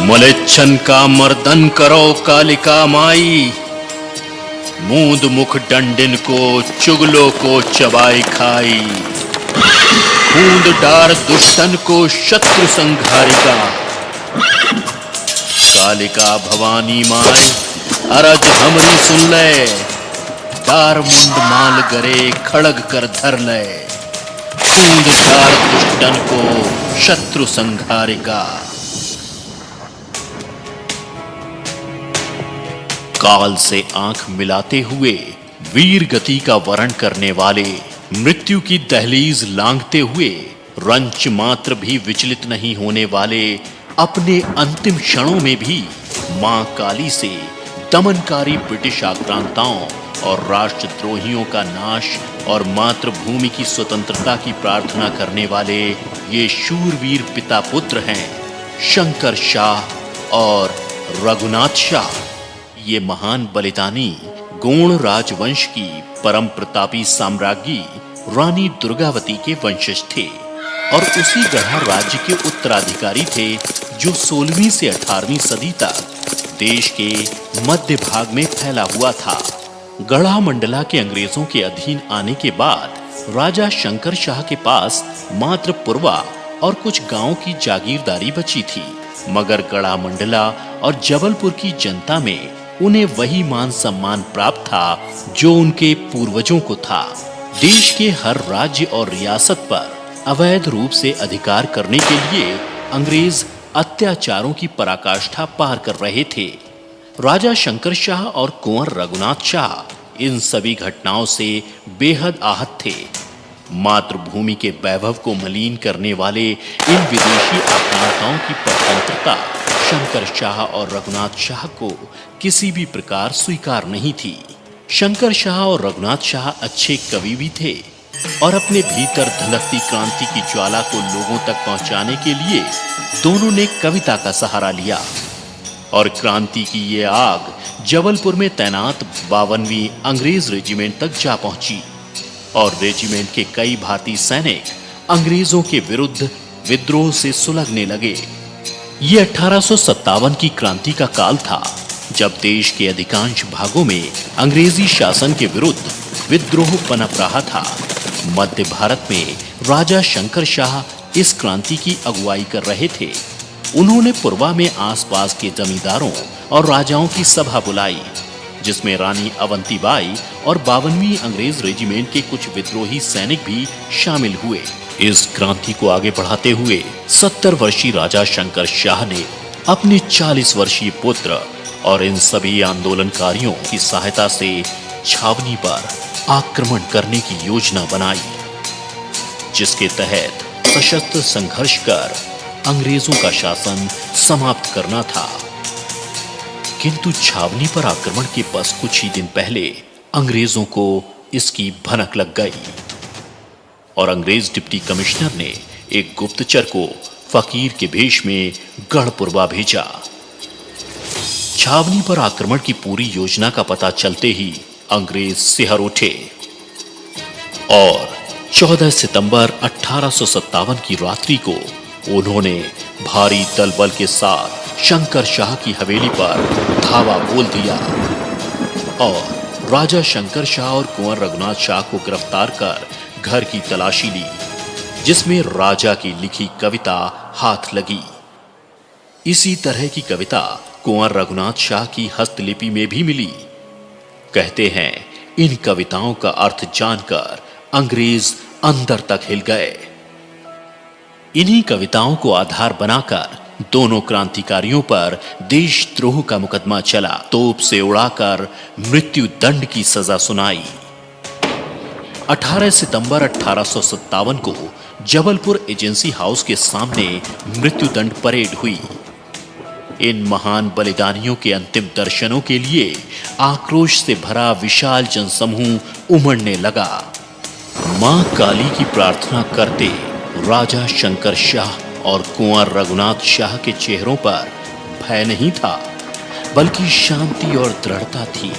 मलेच्छन का मर्दन करो कालिका माई, मूंद मुख डंडिन को चुगलों को चबाई खाई। खूंद डार दुष्टन को शत्रु संघारिका, कालिका भवानी माई अरज हमरी सुन ले। डार मुंड माल गरे खड़ग कर धर ले, खूंद डार दुष्टन को शत्रु संघारिका। काल से आंख मिलाते हुए वीर गति का वर्ण करने वाले, मृत्यु की दहलीज लांघते हुए रंच मात्र भी विचलित नहीं होने वाले, अपने अंतिम क्षणों में भी मां काली से दमनकारी ब्रिटिश आक्रांताओं और राष्ट्रद्रोहियों का नाश और मातृभूमि की स्वतंत्रता की प्रार्थना करने वाले ये शूरवीर पिता पुत्र हैं शंकर शाह और रघुनाथ शाह। ये महान बलिदानी गोंड राजवंश की परम प्रतापी साम्राज्ञी रानी दुर्गावती के वंशज थे और उसी गढ़ा राज्य के उत्तराधिकारी थे जो 16वीं से 18वीं सदी तक देश के मध्य भाग में फैला हुआ था। गढ़ा मंडला के अंग्रेजों के अधीन आने के बाद राजा शंकर शाह के पास मात्र पुरवा और कुछ गांवों की जागीरदारी बची थी, मगर गढ़ा मंडला और जबलपुर की जनता में उन्हें वही मान सम्मान प्राप्त था जो उनके पूर्वजों को था। देश के हर राज्य और रियासत पर अवैध रूप से अधिकार करने के लिए अंग्रेज अत्याचारों की पराकाष्ठा पार कर रहे थे। राजा शंकर शाह और कुंवर रघुनाथ शाह इन सभी घटनाओं से बेहद आहत थे। मातृभूमि के वैभव को मलिन करने वाले इन विदेशी आक्रांताओं की परतंत्रता शंकर शाह और रघुनाथ शाह को किसी भी प्रकार स्वीकार नहीं थी। शंकर शाह और रघुनाथ शाह अच्छे कवि भी थे और अपने भीतर धधकती क्रांति की ज्वाला को लोगों तक पहुंचाने के लिए दोनों ने कविता का सहारा लिया और क्रांति की ये आग जबलपुर में तैनात 52वीं अंग्रेज रेजिमेंट तक जा पहुंची और रेजिमेंट के कई भारतीय सैनिक अंग्रेजों के विरुद्ध विद्रोह से सुलगने लगे। ये 1857 की क्रांति का काल था जब देश के अधिकांश भागों में अंग्रेजी शासन के विरुद्ध विद्रोह पनप रहा था। मध्य भारत में राजा शंकर शाह इस क्रांति की अगुवाई कर रहे थे। उन्होंने पुरवा में आसपास के जमींदारों और राजाओं की सभा बुलाई जिसमें रानी अवंतीबाई और 52वीं अंग्रेज रेजिमेंट के कुछ विद्रोही सैनिक भी शामिल हुए। इस क्रांति को आगे बढ़ाते हुए 70 वर्षीय राजा शंकर शाह ने अपने 40 वर्षीय पुत्र और इन सभी आंदोलनकारियों की सहायता से छावनी पर आक्रमण करने की योजना बनाई, जिसके तहत सशस्त्र संघर्ष कर अंग्रेजों का शासन समाप्त करना था। किंतु छावनी पर आक्रमण के बस कुछ ही दिन पहले अंग्रेजों को इसकी भनक लग गई और अंग्रेज डिप्टी कमिश्नर ने एक गुप्तचर को फकीर के भेष में गढ़पुरवा भेजा। छावनी पर आक्रमण की पूरी योजना का पता चलते ही अंग्रेज सिहर उठे और 14 सितंबर 1857 की रात्रि को उन्होंने भारी दलबल के साथ शंकर शाह की हवेली पर धावा बोल दिया और राजा शंकर शाह और कुंवर रघुनाथ शाह को गिरफ्तार कर घर की तलाशी ली, जिसमें राजा की लिखी कविता हाथ लगी। इसी तरह की कविता कुंवर रघुनाथ शाह की हस्तलिपि में भी मिली। कहते हैं इन कविताओं का अर्थ जानकर अंग्रेज अंदर तक हिल गए। इन्हीं कविताओं को आधार बनाकर दोनों क्रांतिकारियों पर देशद्रोह का मुकदमा चला। तोप से उड़ाकर मृत्यु दंड की सजा सुनाई। 18 सितंबर 1857 को जबलपुर एजेंसी हाउस के सामने मृत्युदंड परेड हुई। इन महान बलिदानियों के अंतिम दर्शनों के लिए आक्रोश से भरा विशाल जनसमूह उमड़ने लगा। मां काली की प्रार्थना करते राजा शंकर शाह और कुंवर रघुनाथ शाह के चेहरों पर भय नहीं था, बल्कि शांति और दृढ़ता थी।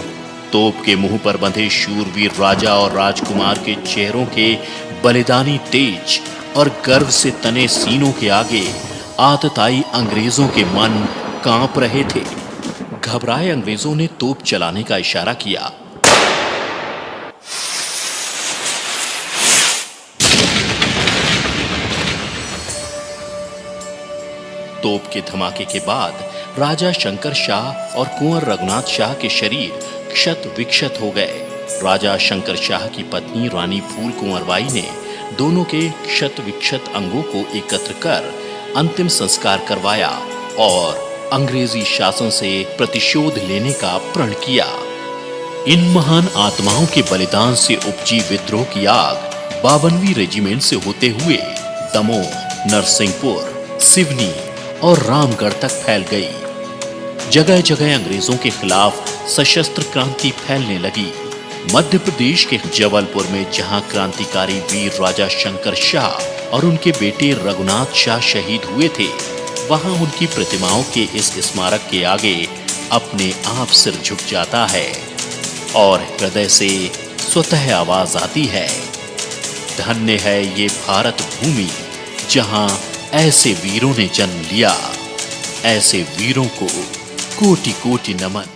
तोप के मुंह पर बंधे शूरवीर राजा और राजकुमार के चेहरों के बलिदानी तेज और गर्व से तने सीनों के आगे आतताई अंग्रेजों के मन कांप रहे थे। घबराए अंग्रेजों ने तोप चलाने का इशारा किया। तोप के धमाके के बाद राजा शंकर शाह और कुंवर रघुनाथ शाह के शरीर क्षत विक्षत हो गए। राजा शंकर शाह की पत्नी रानी फूल कुंवरबाई ने दोनों के क्षत विक्षत अंगों को एकत्र कर अंतिम संस्कार करवाया और अंग्रेजी शासन से प्रतिशोध लेने का प्रण किया। इन महान आत्माओं के बलिदान से उपजी विद्रोह की आग 52वीं रेजिमेंट से होते हुए दमोह, नरसिंहपुर, सिवनी और रामगढ़ तक फैल गई। जगह जगह अंग्रेजों के खिलाफ सशस्त्र क्रांति फैलने लगी। मध्य प्रदेश के जबलपुर में जहां क्रांतिकारी वीर राजा शंकर शाह और उनके बेटे रघुनाथ शाह शहीद हुए थे, वहां उनकी प्रतिमाओं के इस स्मारक के आगे अपने आप सिर झुक जाता है और हृदय से स्वतः आवाज आती है, धन्य है ये भारत भूमि जहां ऐसे वीरों ने जन्म लिया। ऐसे वीरों को कोटि कोटि नमन।